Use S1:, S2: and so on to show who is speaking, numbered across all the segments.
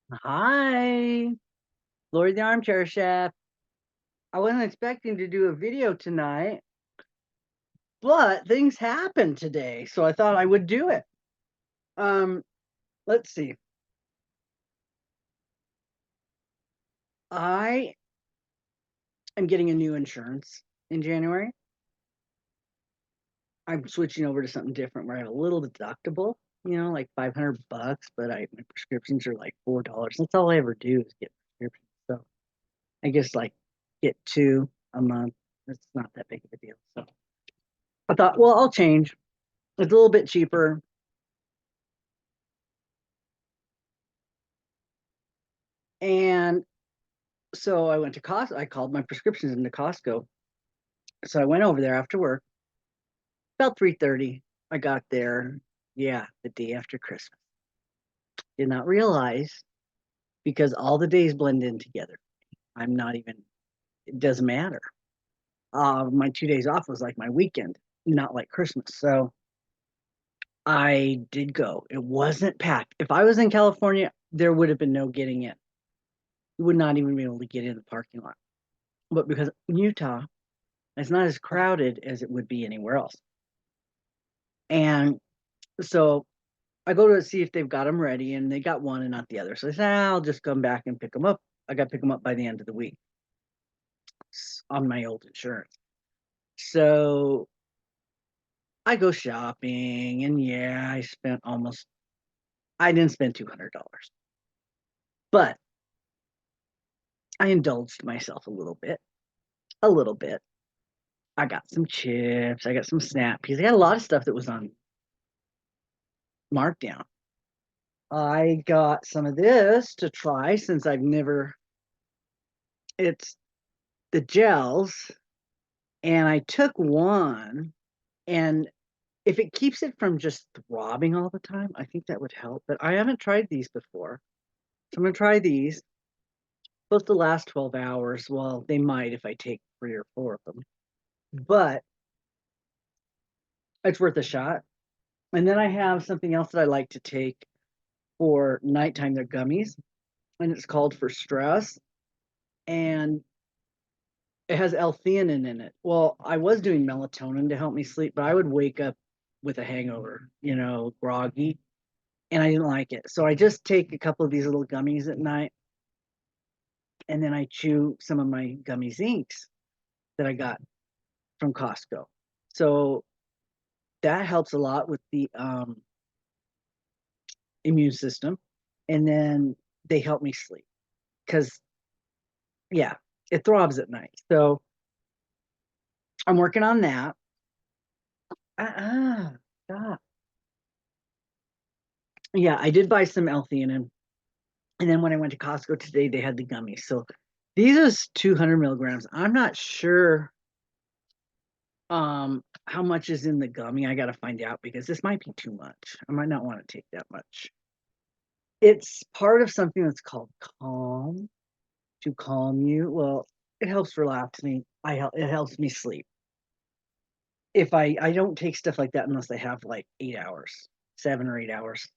S1: Hi, Lori the Armchair Chef. I wasn't expecting to do a video tonight, but things happened today, so I thought I would do it. Um, let's see. I am getting a new insurance in January. I'm switching over to something different where I have a little deductible, like $500, but my prescriptions are like $4. That's all I ever do is get prescriptions. So I guess like get two a month. It's not that big of a deal. So I thought, well, I'll change. It's a little bit cheaper. And so I went to Costco. I called my prescriptions into Costco. So I went over there after work, about 3:30. I got there, yeah, the day after Christmas. Did not realize because all the days blend in together. I'm not even, it doesn't matter. My 2 days off was like my weekend, not like Christmas. So I did go. It wasn't packed. If I was in California, there would have been no getting in. You would not even be able to get in the parking lot. But because in Utah, it's not as crowded as it would be anywhere else. And so I go to see if they've got them ready, and they got one and not the other. So I said, I'll just come back and pick them up. I got to pick them up by the end of the week on my old insurance. So I go shopping, and yeah, I didn't spend $200, but I indulged myself a little bit. A little bit. I got some chips. I got some snap peas. I got a lot of stuff that was on markdown. I got some of this to try since it's the gels, and I took one, and if it keeps it from just throbbing all the time, I think that would help. But I haven't tried these before. So I'm gonna try these. Supposed to last 12 hours. Well, they might if I take 3 or 4 of them, but it's worth a shot. And then I have something else that I like to take for nighttime. They're gummies, and it's called For Stress. And it has L-theanine in it. Well, I was doing melatonin to help me sleep, but I would wake up with a hangover, groggy, and I didn't like it. So I just take a couple of these little gummies at night, and then I chew some of my gummy zincs that I got from Costco. So that helps a lot with the immune system, and then they help me sleep because, yeah, it throbs at night. So I'm working on that. Stop. Yeah, I did buy some L-theanine. And then when I went to Costco today, they had the gummies. So these is 200 milligrams. I'm not sure how much is in the gummy. I got to find out because this might be too much. I might not want to take that much. It's part of something that's called Calm, to calm you. Well, it helps relax me. It helps me sleep. If I don't take stuff like that unless I have like 8 hours, 7 or 8 hours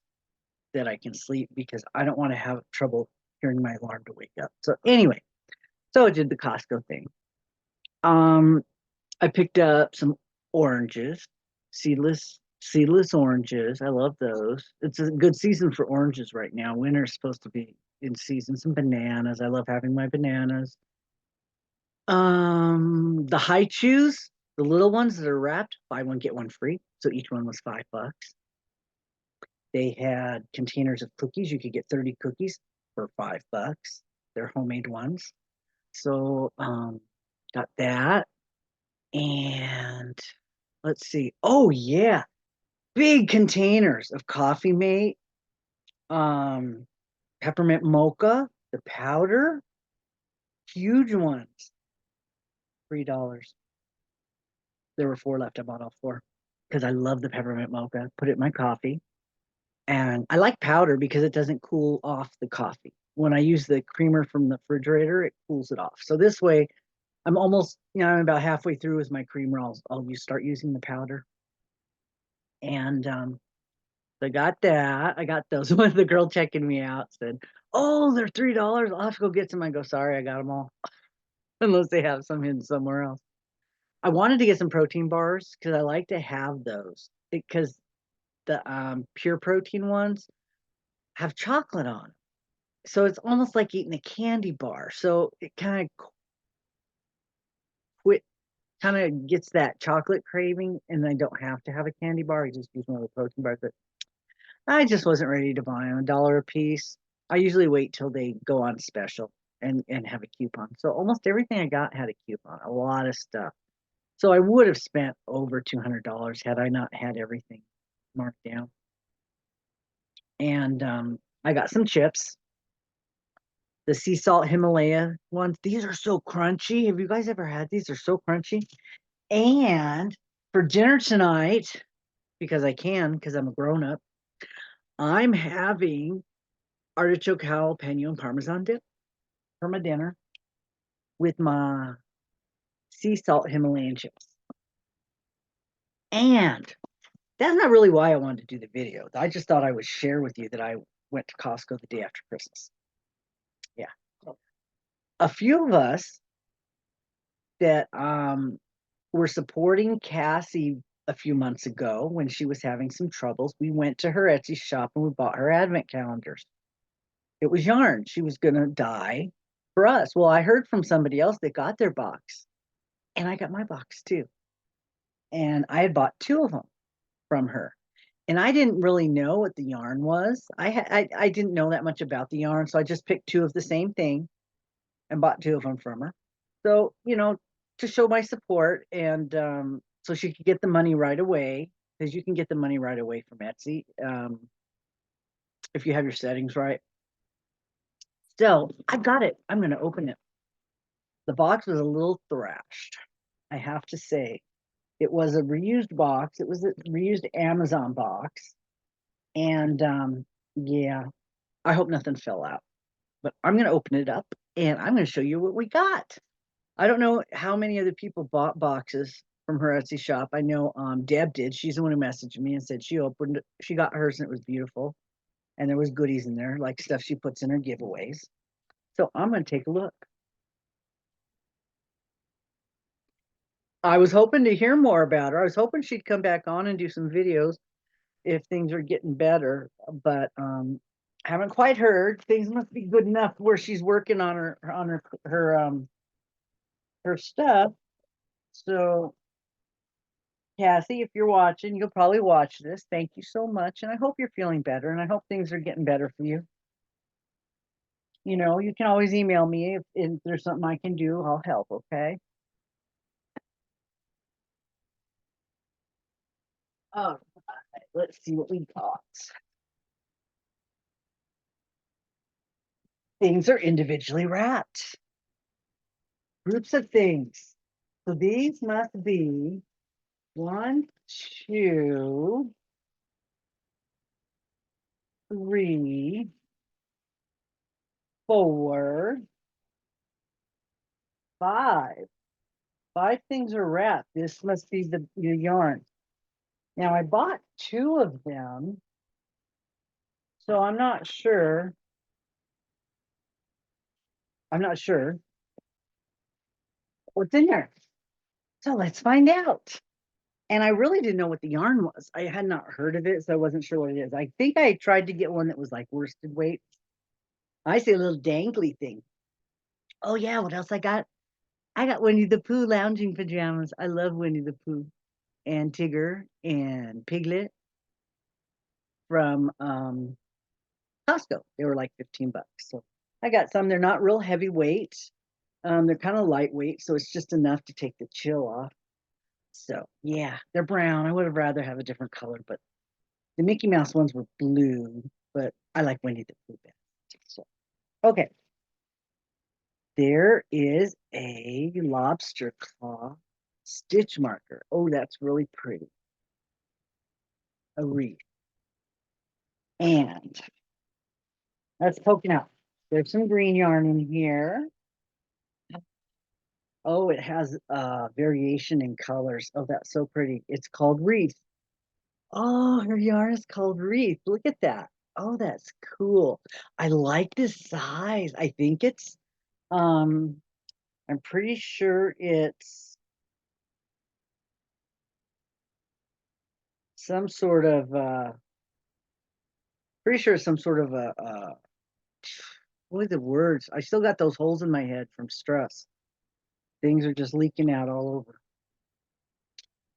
S1: that I can sleep because I don't want to have trouble hearing my alarm to wake up. So anyway, so I did the Costco thing. Um, I picked up some oranges, seedless oranges. I love those. It's a good season for oranges right now. Winter's supposed to be in season. Some bananas. I love having my bananas. The high chews, the little ones that are wrapped, buy one get one free. So each one was $5. They had containers of cookies. You could get 30 cookies for $5. They're homemade ones. So got that. And let's see. Oh yeah, big containers of Coffee Mate, um, peppermint mocha, the powder, huge ones, $3. There were 4 left. I bought all 4 because I love the peppermint mocha. Put it in my coffee, and I like powder because it doesn't cool off the coffee. When I use the creamer from the refrigerator, it cools it off. So this way, I'm about halfway through with my creamer. I'll start using the powder, and I got that. I got those. When the girl checking me out said, Oh, they're $3. I'll have to go get some. I go, sorry, I got them all. Unless they have some hidden somewhere else. I wanted to get some protein bars because I like to have those because the pure protein ones have chocolate on 'em. So it's almost like eating a candy bar. So it kind of quit, kind of gets that chocolate craving, and I don't have to have a candy bar. I just use one of the protein bars. But I just wasn't ready to buy them. $1 a piece. I usually wait till they go on special and have a coupon. So almost everything I got had a coupon. A lot of stuff. So I would have spent over $200 had I not had everything marked down. And I got some chips, the sea salt Himalaya ones. These are so crunchy. Have you guys ever had these? They're so crunchy. And for dinner tonight, because I can, because I'm a grown up, I'm having artichoke jalapeno and parmesan dip for my dinner with my sea salt Himalayan chips. And that's not really why I wanted to do the video. I just thought I would share with you that I went to Costco the day after Christmas. Yeah. A few of us that were supporting Cassie a few months ago when she was having some troubles, we went to her Etsy shop and we bought her advent calendars. It was yarn. She was going to die for us. Well, I heard from somebody else that got their box, and I got my box too. And I had bought two of them from her. And I didn't really know what the yarn was. I didn't know that much about the yarn, so I just picked two of the same thing and bought two of them from her. So, to show my support, and so she could get the money right away, because you can get the money right away from Etsy if you have your settings right. So I got it. I'm going to open it. The box was a little thrashed, I have to say. It was a reused box. It was a reused Amazon box. And yeah, I hope nothing fell out. But I'm going to open it up and I'm going to show you what we got. I don't know how many other people bought boxes from her Etsy shop. I know Deb did. She's the one who messaged me and said she got hers and it was beautiful. And there was goodies in there, like stuff she puts in her giveaways. So I'm going to take a look. I was hoping to hear more about her. I was hoping she'd come back on and do some videos if things are getting better, but haven't quite heard. Things must be good enough where she's working on her stuff. So Cassie, if you're watching, you'll probably watch this. Thank you so much, and I hope you're feeling better, and I hope things are getting better for you. You can always email me if there's something I can do. I'll help. Okay. All right. Let's see what we got. Things are individually wrapped. Groups of things. So these must be 1, 2, 3, 4, 5. 5 things are wrapped. This must be the yarn. Now I bought 2 of them, so I'm not sure. I'm not sure what's in there. So let's find out. And I really didn't know what the yarn was. I had not heard of it, so I wasn't sure what it is. I think I tried to get one that was like worsted weight. I see a little dangly thing. Oh yeah, what else I got? I got Winnie the Pooh lounging pajamas. I love Winnie the Pooh and Tigger and Piglet from Costco. They were like 15 bucks. So I got some. They're not real heavyweight. They're kind of lightweight, so it's just enough to take the chill off. So yeah, they're brown. I would have rather have a different color, but the Mickey Mouse ones were blue, but I like Winnie the Pooh best. So okay. There is a lobster claw stitch marker. Oh, that's really pretty. A wreath. And that's poking out. There's some green yarn in here. Oh, it has variation in colors. Oh, that's so pretty. It's called wreath. Oh, her yarn is called wreath. Look at that. Oh, that's cool. I like this size. I think it's, I'm pretty sure it's some sort of, pretty sure it's some sort of what are the words? I still got those holes in my head from stress. Things are just leaking out all over.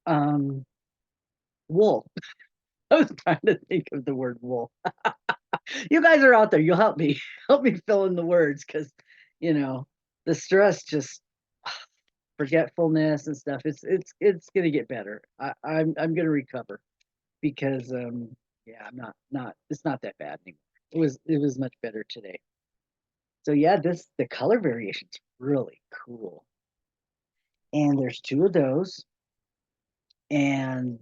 S1: Um, Wool. I was trying to think of the word wool. You guys are out there. You'll help me help me fill in the words because you know the stress just forgetfulness and stuff. It's gonna get better. I'm gonna recover because yeah I'm not it's not that bad anymore. It was much better today. So yeah, the color variation's really cool. And there's two of those, and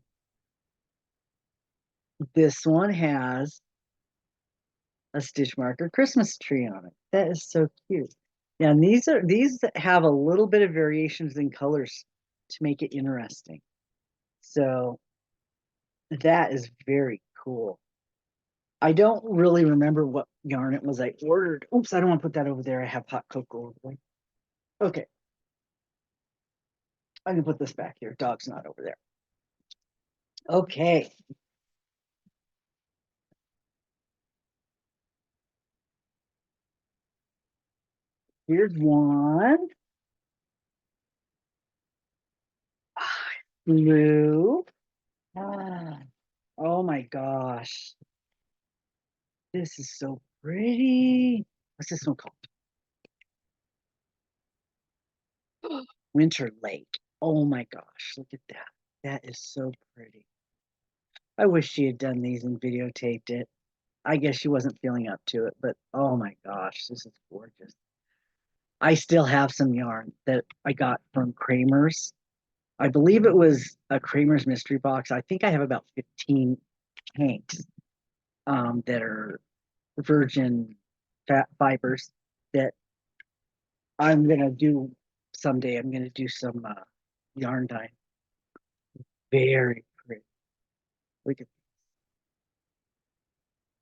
S1: this one has a stitch marker Christmas tree on it. That is so cute. Yeah, and these have a little bit of variations in colors to make it interesting. So that is very cool. I don't really remember what yarn it was I ordered. Oops, I don't want to put that over there. I have hot cocoa over there. Okay, I can put this back here. Dog's not over there. Okay. Here's one. Blue. Ah, oh my gosh. This is so pretty. What's this one called? Winter Lake. Oh my gosh, look at that. That is so pretty. I wish she had done these and videotaped it. I guess she wasn't feeling up to it, but oh my gosh, this is gorgeous. I still have some yarn that I got from Kramer's. I believe it was a Kramer's mystery box. I think I have about 15 tanks that are virgin fat fibers that I'm gonna do someday. I'm gonna do some yarn dye. Very pretty. Look at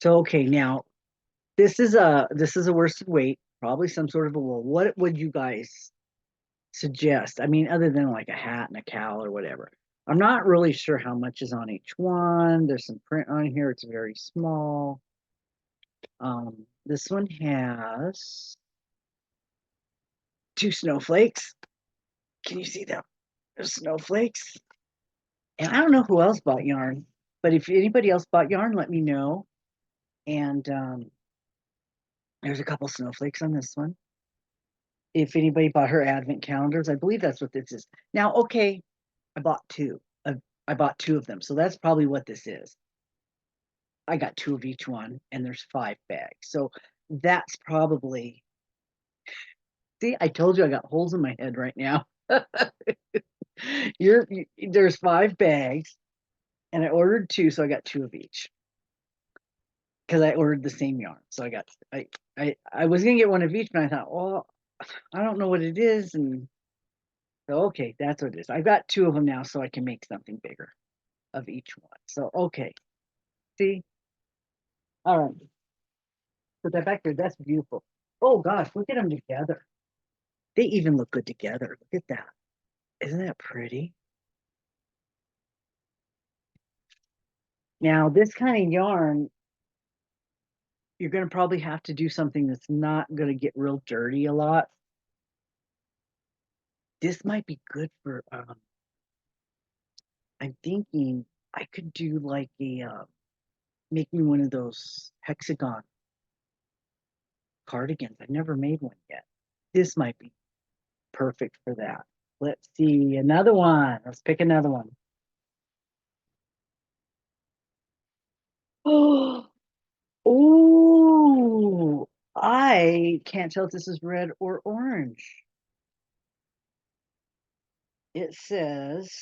S1: so okay now this is a worsted weight, probably some sort of a wool. What would you guys suggest? I mean, other than like a hat and a cowl or whatever. I'm not really sure how much is on each one. There's some print on here. It's very small. This one has two snowflakes. Can you see them? There's snowflakes. And I don't know who else bought yarn, but if anybody else bought yarn, let me know. And there's a couple snowflakes on this one. If anybody bought her advent calendars, I believe that's what this is. Now, okay, I bought two. I bought two of them, so that's probably what this is. I got two of each one, and there's 5 bags. So that's probably. See, I told you I got holes in my head right now. There's 5 bags, and I ordered two, so I got two of each because I ordered the same yarn. So I was gonna get one of each, but I thought, well, I don't know what it is, and so okay, that's what it is. I've got two of them now, so I can make something bigger of each one. So okay, see, all right, put that back there. That's beautiful. Oh gosh, look at them together. They even look good together. Look at that. Isn't that pretty? Now, this kind of yarn, you're going to probably have to do something that's not going to get real dirty a lot. This might be good for, I'm thinking I could do like make me one of those hexagon cardigans. I've never made one yet. This might be perfect for that. Let's see another one. Let's pick another one. Oh, oh, I can't tell if this is red or orange. It says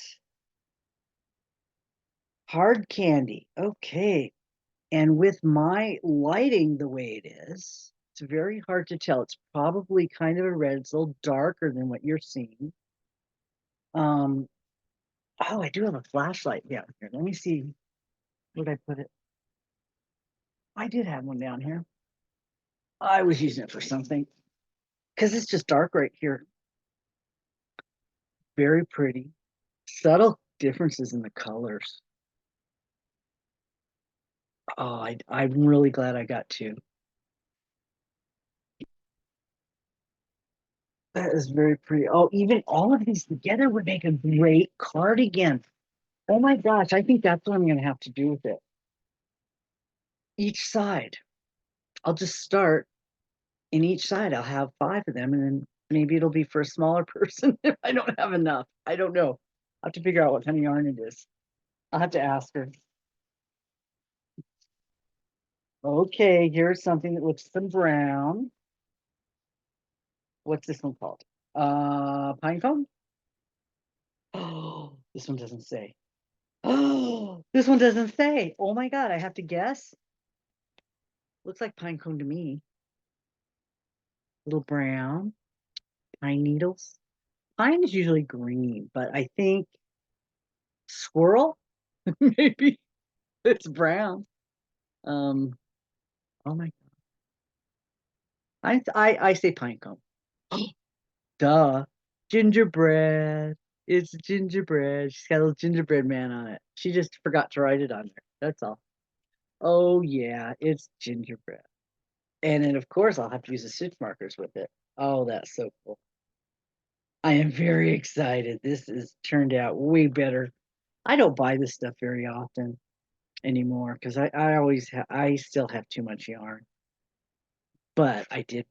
S1: hard candy. Okay. And with my lighting the way it is, it's very hard to tell. It's probably kind of a red. It's a little darker than what you're seeing. Um, oh, I do have a flashlight down here. Let me see. Where'd I put it? I did have one down here. I was using it for something because it's just dark right here. Very pretty. Subtle differences in the colors. Oh, I'm really glad I got two. That is very pretty. Oh, even all of these together would make a great cardigan. Oh my gosh, I think that's what I'm going to have to do with it. Each side. I'll just start in each side. I'll have 5 of them, and then maybe it'll be for a smaller person if I don't have enough. I don't know. I'll have to figure out what kind of yarn it is. I'll have to ask her. Okay, here's something that looks some brown. What's this one called? Pine cone? Oh, this one doesn't say. Oh, this one doesn't say. Oh my God, I have to guess. Looks like pine cone to me. Little brown, pine needles. Pine is usually green, but I think squirrel, maybe it's brown. Um, oh my God. I say pine cone. Duh. Gingerbread. It's gingerbread. She's got a little gingerbread man on it. She just forgot to write it on there. That's all. Oh yeah, it's gingerbread. And then of course I'll have to use the stitch markers with it. Oh, that's so cool. I am very excited. This has turned out way better. I don't buy this stuff very often anymore because I still have too much yarn. But I did,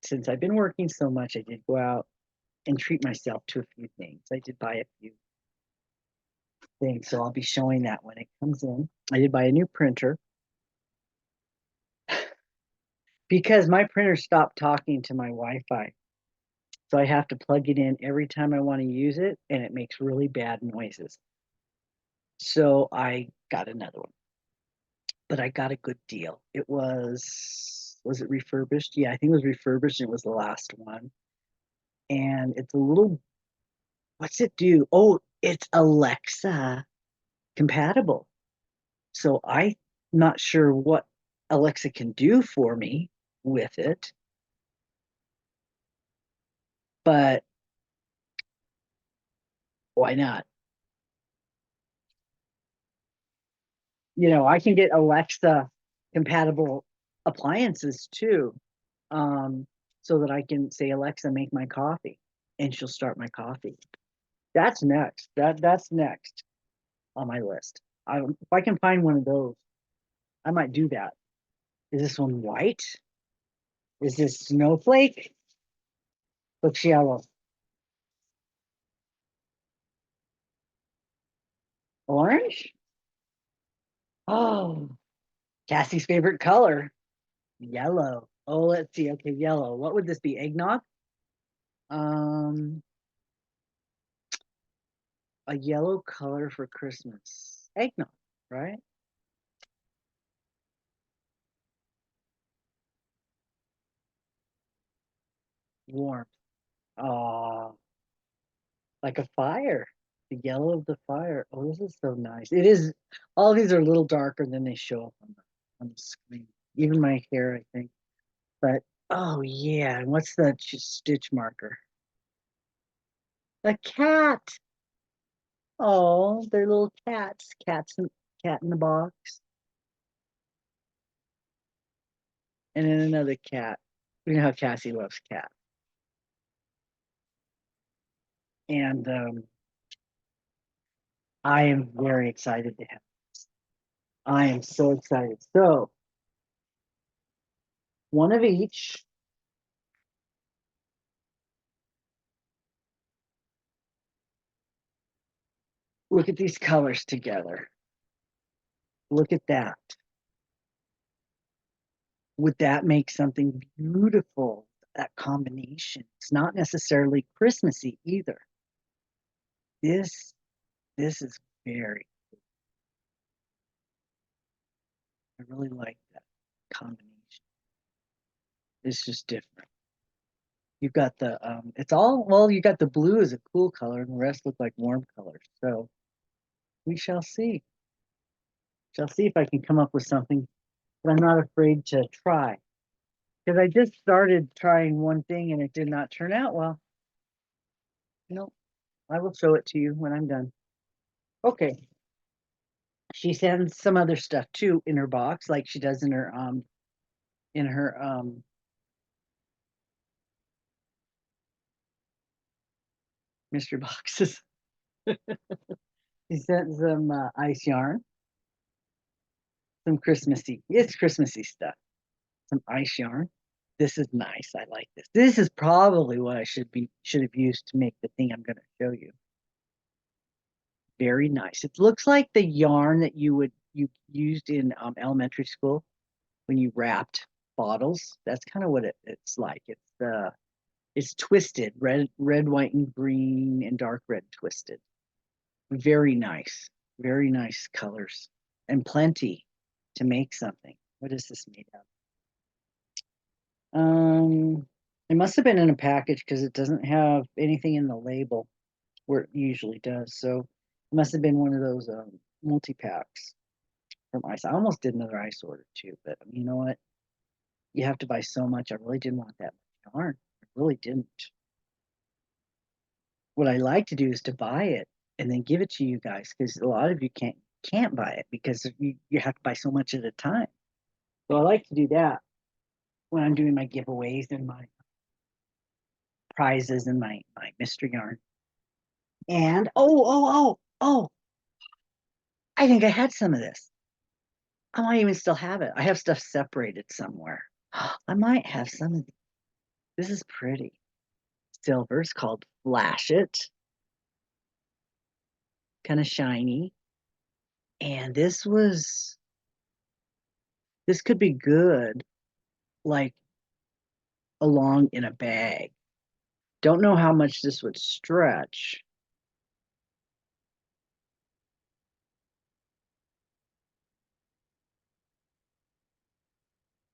S1: since I've been working so much, I did go out and treat myself to a few things. I did buy a few things, so I'll be showing that when it comes in. I did buy a new printer because my printer stopped talking to my Wi-Fi. So I have to plug it in every time I want to use it, and it makes really bad noises. So I got another one, but I got a good deal. Was it refurbished? Yeah, I think it was refurbished. And it was the last one. And it's a little, what's it do? Oh, it's Alexa compatible. So I'm not sure what Alexa can do for me with it, but why not? I can get Alexa compatible appliances too, so that I can say, Alexa, make my coffee, and she'll start my coffee. That's next. That's next on my list. If I can find one of those, I might do that. Is this one white? Is this snowflake? Looks yellow. Orange? Oh, Cassie's favorite color. Yellow. Oh, let's see. Okay, yellow. What would this be? Eggnog? Um, a yellow color for Christmas. Eggnog, right? Warm. Oh, like a fire. The yellow of the fire. Oh, this is so nice. It is. All these are a little darker than they show up on the screen. Even my hair, I think. But oh yeah, and what's the stitch marker? A cat. Oh, they're little cats. Cat in the box. And then another cat. You know how Cassie loves cat. And I am very excited to have this. I am so excited. So one of each. Look at these colors together. Look at that. Would that make something beautiful? That combination. It's not necessarily Christmassy either. This this is very. I really like that combination. It's just different. You've got it's all, well, you got the blue as a cool color and the rest look like warm colors. So we shall see. Shall see if I can come up with something but I'm not afraid to try. Because I just started trying one thing and it did not turn out well. No, I will show it to you when I'm done. Okay. She sends some other stuff too in her box, like she does in her mystery boxes. She sent some ice yarn, some Christmassy. It's Christmassy stuff. Some ice yarn. This is nice. I like this. This is probably what I should have used to make the thing I'm going to show you. Very nice. It looks like the yarn that you used in elementary school when you wrapped bottles. That's kind of what it's like. It's twisted, red, white, and green, and dark red twisted. Very nice. Very nice colors. And plenty to make something. What is this made of? It must have been in a package because it doesn't have anything in the label where it usually does. So it must have been one of those multi-packs from ice. I almost did another ice order too, but you know what? You have to buy so much. I really didn't want that much yarn. I really didn't. What I like to do is to buy it and then give it to you guys because a lot of you can't buy it because you have to buy so much at a time. So I like to do that when I'm doing my giveaways and my prizes and my mystery yarn. And I think I had some of this. I might even still have it. I have stuff separated somewhere. I might have some of these. This is pretty. Silver is called Flash It. Kind of shiny. And this could be good, like along in a bag. Don't know how much this would stretch.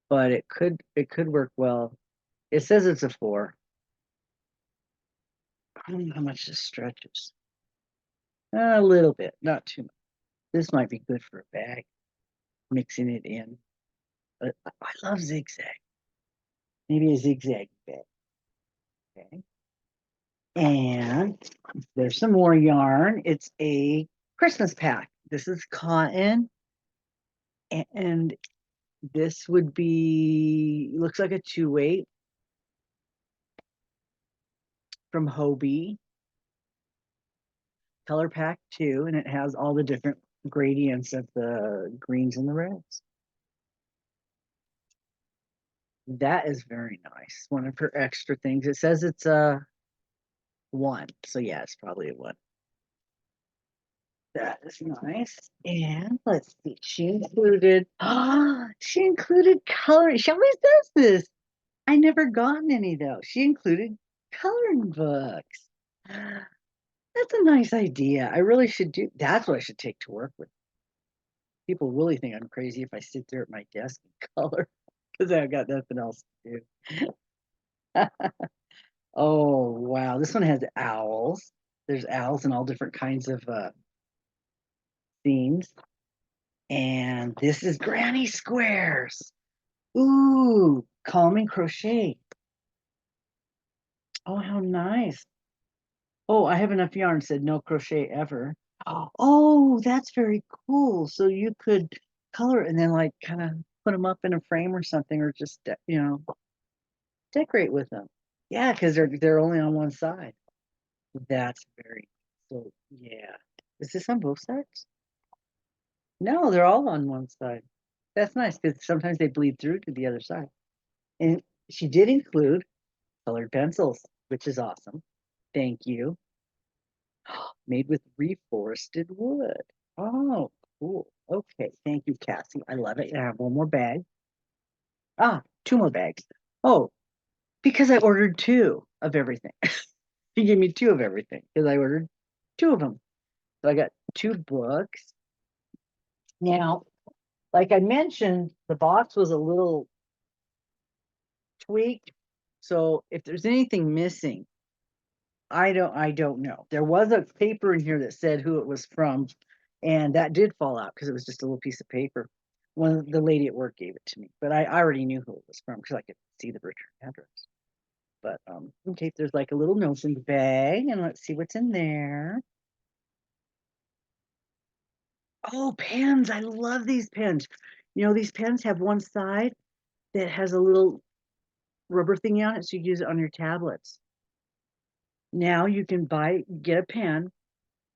S1: But it could work well. It says it's a 4. I don't know how much this stretches. A little bit, not too much. This might be good for a bag, mixing it in. But I love zigzag. Maybe a zigzag bag. Okay. And there's some more yarn. It's a Christmas pack. This is cotton. And this would be, looks like a 2-weight from Hobie. Color pack too. And it has all the different gradients of the greens and the reds. That is very nice. One of her extra things. It says it's a 1. So yeah, it's probably a 1. That is nice. And let's see, she included coloring. She always does this. I never gotten any though. She included coloring books. That's a nice idea. I really should do. That's what I should take to work with. People really think I'm crazy if I sit there at my desk and color because I've got nothing else to do. Oh wow, this one has owls. There's owls in all different kinds of themes. And this is granny squares. Ooh, calming crochet. Oh, how nice. Oh, I have enough yarn, said no crochet ever. Oh, that's very cool. So you could color it and then like kind of put them up in a frame or something, or just decorate with them. Yeah, because they're only on one side. That's very so yeah. Is this on both sides? No, they're all on one side. That's nice because sometimes they bleed through to the other side. And she did include colored pencils, which is awesome. Thank you. Made with reforested wood. Oh, cool. Okay, thank you, Cassie. I love it. I have one more bag. 2 more bags. Oh, because I ordered 2 of everything. She gave me 2 of everything because I ordered 2 of them. So I got 2 books. Now, like I mentioned, the box was a little tweaked. So if there's anything missing, I don't know. There was a paper in here that said who it was from, and that did fall out because it was just a little piece of paper. the lady at work gave it to me, but I already knew who it was from because I could see the return address. But okay, there's like a little note in the bag, and let's see what's in there. Oh, pens! I love these pens. You know, these pens have one side that has a little rubber thingy on it, so you use it on your tablets. Now you can get a pen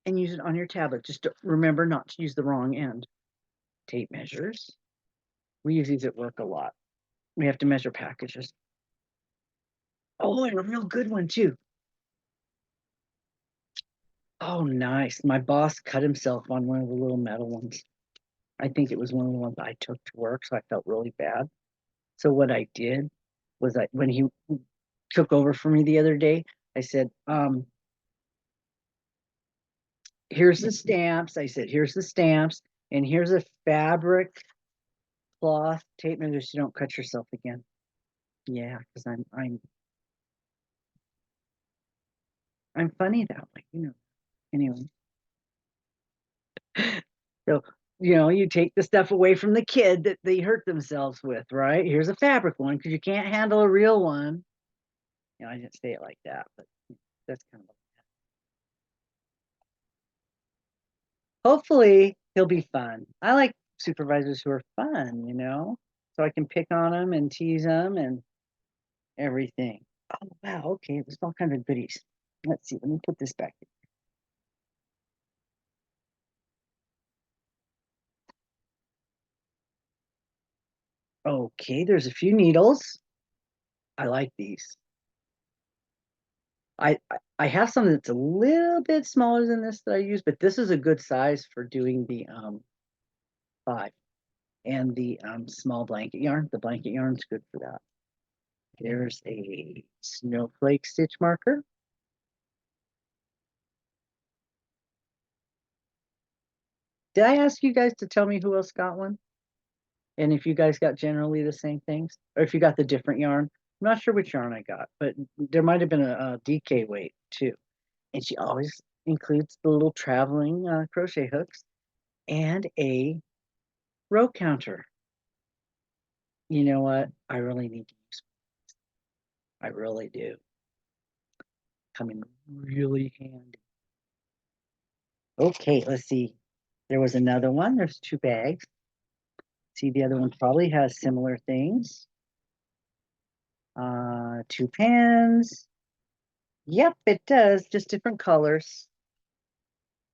S1: and use it on your tablet. Just remember not to use the wrong end. Tape measures. We use these at work a lot. We have to measure packages. Oh, and a real good one too. Oh, nice. My boss cut himself on one of the little metal ones. I think it was one of the ones I took to work, so I felt really bad. So what I did was when he took over for me the other day, I said, here's the stamps. I said, here's the stamps, and here's a fabric cloth tape measure so you don't cut yourself again. Yeah, because I'm funny that way, you know. Anyway. So, you know, you take the stuff away from the kid that they hurt themselves with, right? Here's a fabric one because you can't handle a real one. You know, I didn't say it like that, but that's kind of. Hopefully, he'll be fun. I like supervisors who are fun, you know, so I can pick on them and tease them and everything. Oh, wow. Okay. There's all kinds of goodies. Let's see. Let me put this back. Okay. There's a few needles. I like these. I have something that's a little bit smaller than this that I use, but this is a good size for doing the 5 and the small blanket yarn. The blanket yarn's good for that. There's a snowflake stitch marker. Did I ask you guys to tell me who else got one? And if you guys got generally the same things, or if you got the different yarn? I'm not sure which yarn I got, but there might have been a DK weight too. And she always includes the little traveling crochet hooks and a row counter. You know what? I really need to use. I really do. Come in really handy. Okay, let's see. There was another one. There's 2 bags. See, the other one probably has similar things. 2 pens. Yep, it does. Just different colors.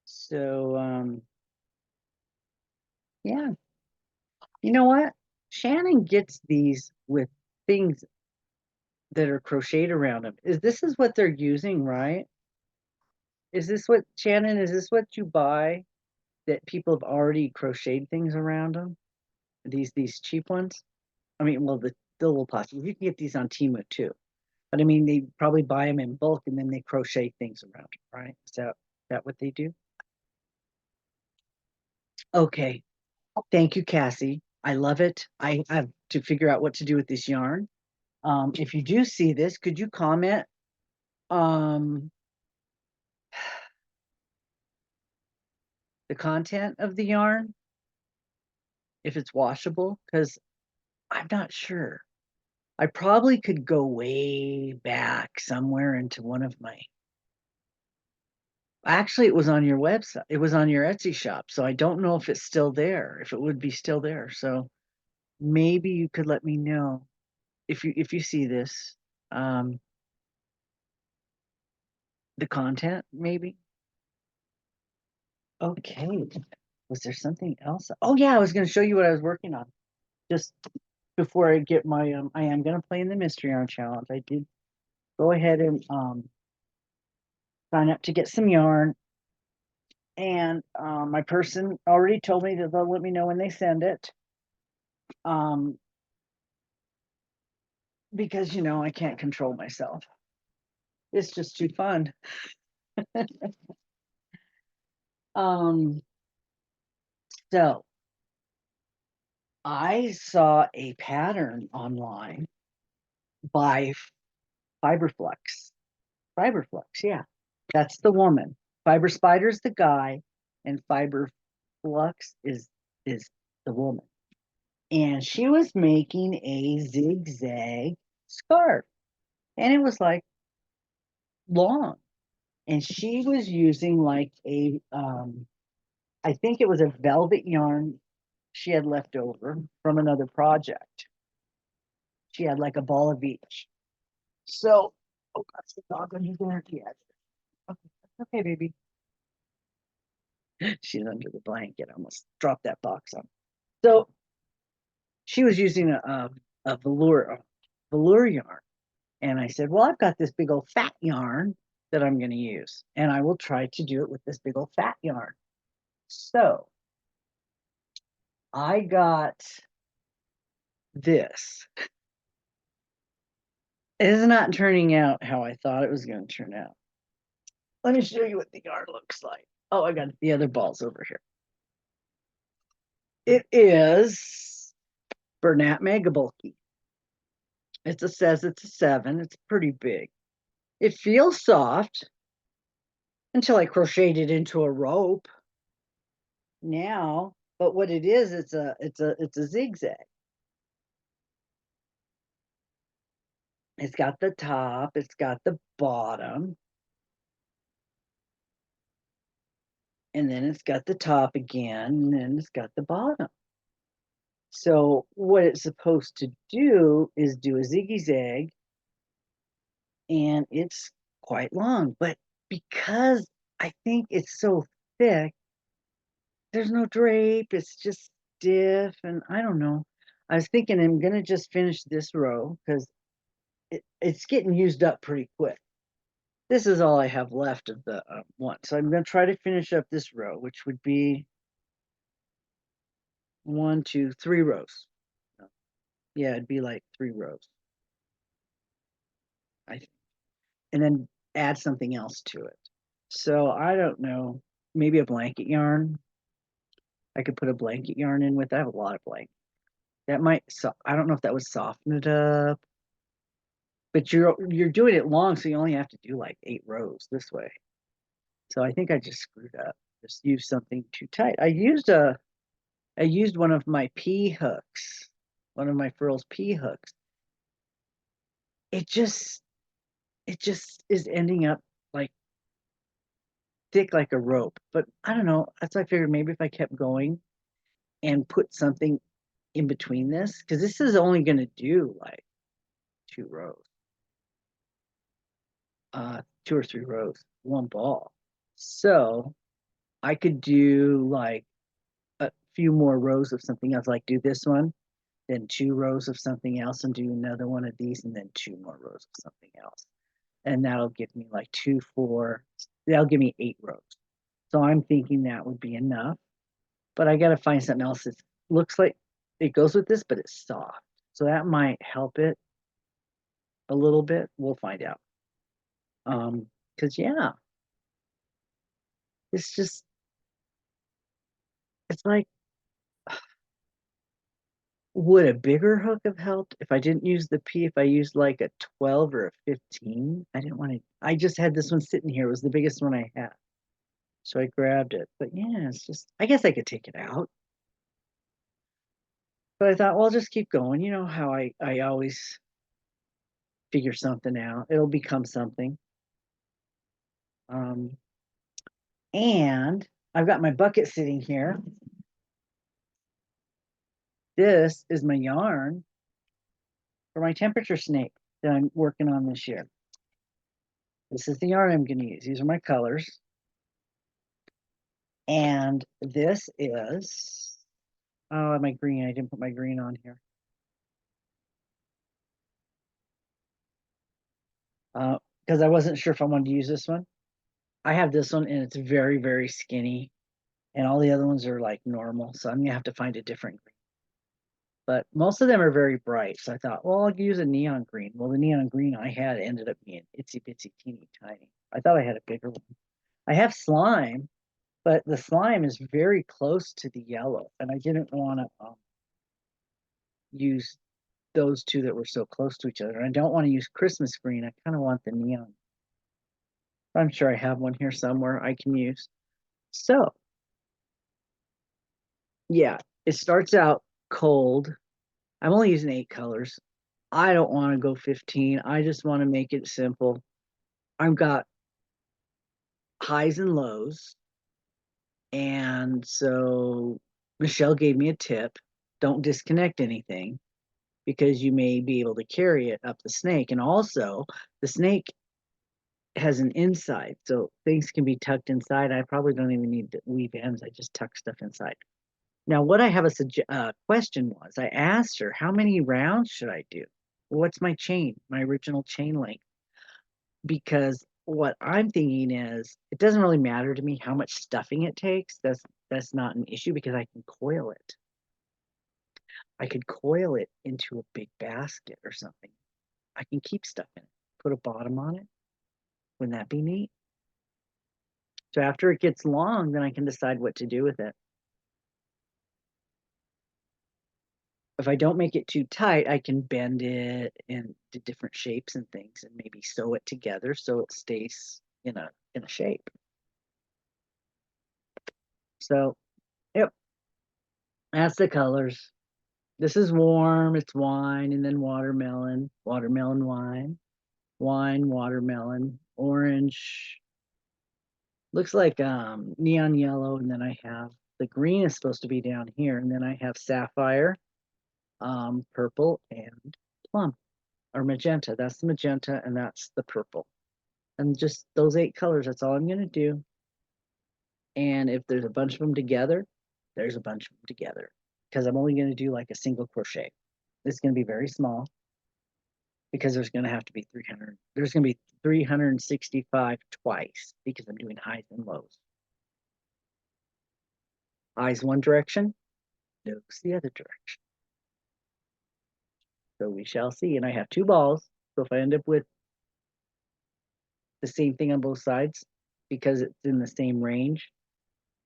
S1: So, yeah. You know what? Shannon gets these with things that are crocheted around them. This is what they're using, right? Is this what, Shannon, is this what you buy that people have already crocheted things around them? These cheap ones? I mean, well, the little plastic. You can get these on Temu too. But I mean, they probably buy them in bulk and then they crochet things around them, right? Is that what they do? Okay. Thank you, Cassie. I love it. I have to figure out what to do with this yarn. If you do see this, could you comment um, the content of the yarn, if it's washable? Because I'm not sure. I probably could go way back somewhere into one of my. Actually, it was on your website. It was on your Etsy shop. So I don't know if it's still there, if it would be still there. So maybe you could let me know if you see this. The content, maybe. Okay. Was there something else? Oh yeah, I was going to show you what I was working on. Just before I get my I am going to play in the mystery yarn challenge. I did go ahead and sign up to get some yarn, and my person already told me that they'll let me know when they send it. Because you know I can't control myself. It's just too fun. um so I saw a pattern online by Fiberflux. Fiberflux, yeah. That's the woman. Fiber Spider's the guy, and Fiberflux is the woman. and she was making a zigzag scarf, and it was like long, and she was using like a I think it was a velvet yarn she had left over from another project. She had like a ball of each. So, oh God, the dog under there. Yes. Okay, okay, baby. She's under the blanket. I almost dropped that box on. So she was using a velour yarn. And I said, well, I've got this big old fat yarn that I'm going to use. And I will try to do it with this big old fat yarn. So I got this. It is not turning out how I thought it was going to turn out. Let me show you what the yarn looks like. Oh, I got the other balls over here. It is Bernat Mega Bulky. Says it's a 7. It's pretty big. It feels soft until I crocheted it into a rope. Now, but what it is, it's a zigzag. It's got the top, it's got the bottom, and then it's got the top again, and then it's got the bottom. So what it's supposed to do is do a zigzag, and it's quite long, but because I think it's so thick, there's no drape, it's just stiff, and I don't know. I was thinking I'm gonna just finish this row because it's getting used up pretty quick. This is all I have left of the one. So I'm going to try to finish up this row, which would be 1, 2, 3 rows. Yeah, it'd be like 3 rows. I think. And then add something else to it. So I don't know, maybe a blanket yarn. I could put a blanket yarn in with. I have a lot of blanket. That might, so I don't know if that would soften it up. But you're doing it long, so you only have to do like 8 rows this way. So I think I just screwed up. Just used something too tight. I used one of my P hooks, one of my frills P hooks. It just is ending up like thick like a rope. But I don't know. That's why I figured maybe if I kept going and put something in between this, because this is only going to do like 2 rows, 2 or 3 rows, one ball. So I could do like a few more rows of something else, like do this one, then 2 rows of something else, and do another one of these, and then 2 more rows of something else. And that'll give me like 2, 4, that'll give me 8 rows. So I'm thinking that would be enough, but I got to find something else that looks like it goes with this, but it's soft. So that might help it a little bit. We'll find out. Because yeah, it's just, it's like, would a bigger hook have helped if I didn't use the P? If I used like a 12 or a 15? I didn't want to, I just had this one sitting here. It was the biggest one I had. So I grabbed it. But yeah, it's just, I guess I could take it out. But I thought, well, I'll just keep going. You know how I always figure something out. It'll become something. Um, and I've got my bucket sitting here. This is my yarn for my temperature snake that I'm working on this year. This is the yarn I'm going to use. These are my colors. And this is, oh, my green. I didn't put my green on here. Because I wasn't sure if I wanted to use this one. I have this one and it's very, very skinny. And all the other ones are like normal. So I'm going to have to find a different green. But most of them are very bright. So I thought, well, I'll use a neon green. Well, the neon green I had ended up being itsy bitsy teeny tiny. I thought I had a bigger one. I have slime, but the slime is very close to the yellow. And I didn't want to use those two that were so close to each other. And I don't want to use Christmas green. I kind of want the neon. I'm sure I have one here somewhere I can use. So, yeah, it starts out cold. I'm only using 8 colors. I don't want to go 15. I just want to make it simple. I've got highs and lows. And so Michelle gave me a tip. Don't disconnect anything because you may be able to carry it up the snake. And also, the snake has an inside, so things can be tucked inside. I probably don't even need to weave ends. I just tuck stuff inside. Now, what I have a question was, I asked her, how many rounds should I do? What's my chain, my original chain length? Because what I'm thinking is, it doesn't really matter to me how much stuffing it takes. That's not an issue because I can coil it. I could coil it into a big basket or something. I can keep stuff in it, put a bottom on it. Wouldn't that be neat? So after it gets long, then I can decide what to do with it. If I don't make it too tight, I can bend it into different shapes and things and maybe sew it together so it stays in a shape. So, yep, that's the colors. This is warm, it's wine, and then watermelon, watermelon wine, wine, watermelon, orange. Looks like neon yellow, and then I have the green is supposed to be down here, and then I have sapphire, purple, and plum or magenta. That's the magenta, and that's the purple. And just those 8 colors, that's all I'm gonna do. And if there's a bunch of them together, there's a bunch of them together. Because I'm only gonna do like a single crochet. It's gonna be very small because there's gonna have to be 300. There's gonna be 365 twice because I'm doing highs and lows. Eyes one direction, nose the other direction. So we shall see. And I have 2 balls. So if I end up with the same thing on both sides, because it's in the same range,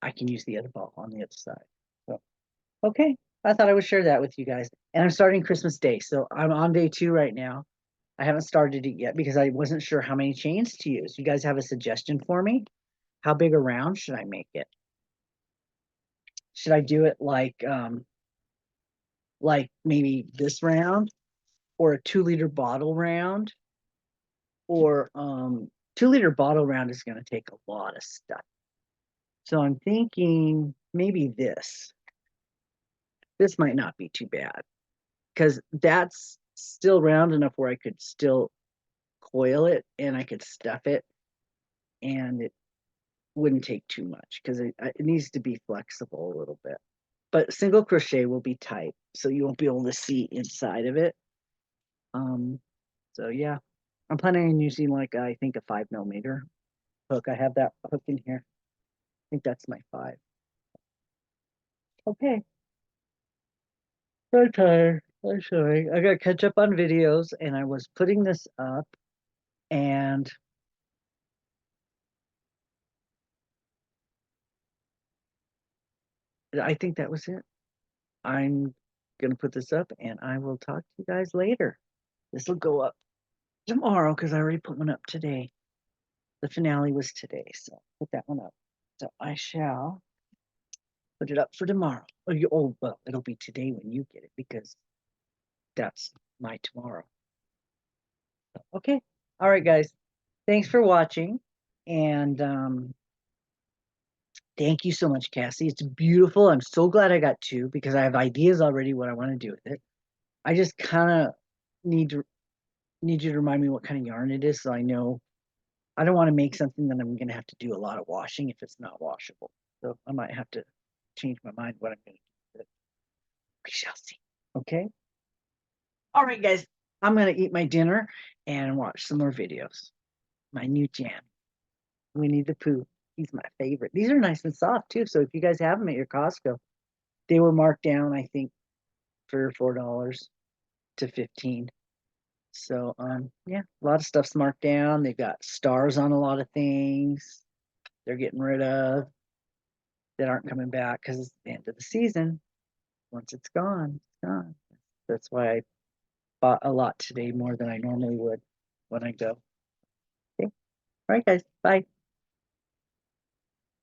S1: I can use the other ball on the other side. So, okay. I thought I would share that with you guys. And I'm starting Christmas Day. So I'm on day 2 right now. I haven't started it yet because I wasn't sure how many chains to use. You guys have a suggestion for me? How big a round should I make it? Should I do it like maybe this round or a 2-liter bottle round? Or 2-liter bottle round is going to take a lot of stuff. So I'm thinking maybe this. This might not be too bad because that's still round enough where I could still coil it and I could stuff it and it wouldn't take too much because it needs to be flexible a little bit. But single crochet will be tight, so you won't be able to see inside of it. So yeah, I'm planning on using like I think a 5mm hook. I have that hook in here. I think that's my 5. Okay. I'm tired. I'm sorry. I got to catch up on videos, and I was putting this up, and I think that was it. I'm going to put this up, and I will talk to you guys later. This will go up tomorrow because I already put one up today. The finale was today, so put that one up. So I shall put it up for tomorrow. Oh, well, it'll be today when you get it because that's my tomorrow. Okay. All right, guys. Thanks for watching. And thank you so much, Cassie. It's beautiful. I'm so glad I got 2 because I have ideas already what I want to do with it. I just kind of need you to remind me what kind of yarn it is so I know. I don't want to make something that I'm going to have to do a lot of washing if it's not washable. So I might have to change my mind what I'm going to do with it. We shall see. Okay. All right, guys. I'm going to eat my dinner and watch some more videos. My new jam. Winnie the Pooh. He's my favorite. These are nice and soft too. So if you guys have them at your Costco, they were marked down, I think, for $4 to 15. So yeah, a lot of stuff's marked down. They've got stars on a lot of things they're getting rid of that aren't coming back because it's the end of the season. Once it's gone, it's gone. That's why I bought a lot today more than I normally would when I go. Okay. All right, guys. Bye.